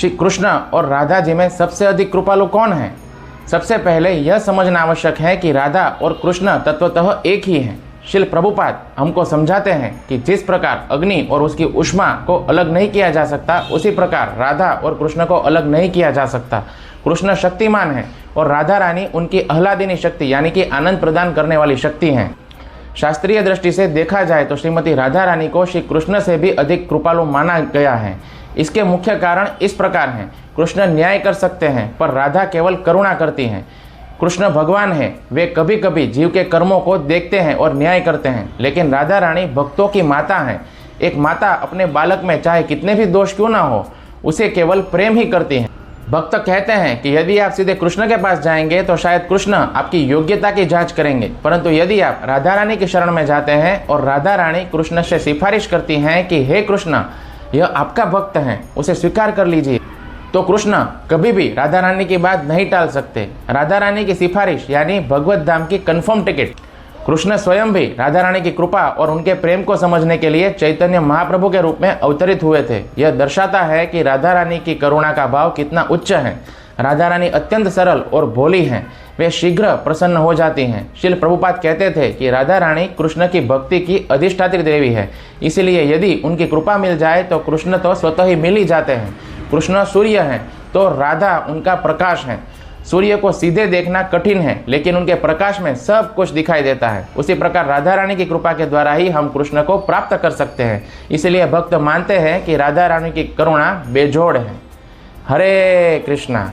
श्री कृष्ण और राधा जी में सबसे अधिक कृपालु कौन है? सबसे पहले यह समझना आवश्यक है कि राधा और कृष्ण तत्वतः एक ही हैं। श्रील प्रभुपाद हमको समझाते हैं कि जिस प्रकार अग्नि और उसकी ऊष्मा को अलग नहीं किया जा सकता, उसी प्रकार राधा और कृष्ण को अलग नहीं किया जा सकता। कृष्ण शक्तिमान है और राधा रानी उनकी आह्लादिनी शक्ति यानी कि आनंद प्रदान करने वाली शक्ति हैं। शास्त्रीय दृष्टि से देखा जाए तो श्रीमती राधा रानी को श्री कृष्ण से भी अधिक कृपालु माना गया है। इसके मुख्य कारण इस प्रकार हैं। कृष्ण न्याय कर सकते हैं पर राधा केवल करुणा करती हैं। कृष्ण भगवान है, वे कभी कभी जीव के कर्मों को देखते हैं और न्याय करते हैं, लेकिन राधा रानी भक्तों की माता हैं। एक माता अपने बालक में चाहे कितने भी दोष क्यों ना हो, उसे केवल प्रेम ही करती हैं। भक्त कहते हैं कि यदि आप सीधे कृष्ण के पास जाएंगे तो शायद कृष्ण आपकी योग्यता की जांच करेंगे, परंतु यदि आप राधा रानी की शरण में जाते हैं और राधा रानी कृष्ण से सिफारिश करती हैं कि हे कृष्ण, यह आपका भक्त है, उसे स्वीकार कर लीजिए, तो कृष्ण कभी भी राधा रानी की बात नहीं टाल सकते। राधा रानी की सिफारिश यानी भगवत धाम की कंफर्म टिकट। कृष्ण स्वयं भी राधा रानी की कृपा और उनके प्रेम को समझने के लिए चैतन्य महाप्रभु के रूप में अवतरित हुए थे। यह दर्शाता है कि राधा रानी की करुणा का भाव कितना उच्च है। राधा रानी अत्यंत सरल और भोली हैं, वे शीघ्र प्रसन्न हो जाती हैं। श्रील प्रभुपाद कहते थे कि राधा रानी कृष्ण की भक्ति की अधिष्ठात्री देवी है, इसलिए यदि उनकी कृपा मिल जाए तो कृष्ण तो स्वतः ही मिल ही जाते हैं। कृष्ण सूर्य हैं तो राधा उनका प्रकाश है। सूर्य को सीधे देखना कठिन है, लेकिन उनके प्रकाश में सब कुछ दिखाई देता है। उसी प्रकार राधा रानी की कृपा के द्वारा ही हम कृष्ण को प्राप्त कर सकते हैं। इसलिए भक्त मानते हैं कि राधा रानी की करुणा बेजोड़ है। हरे कृष्णा।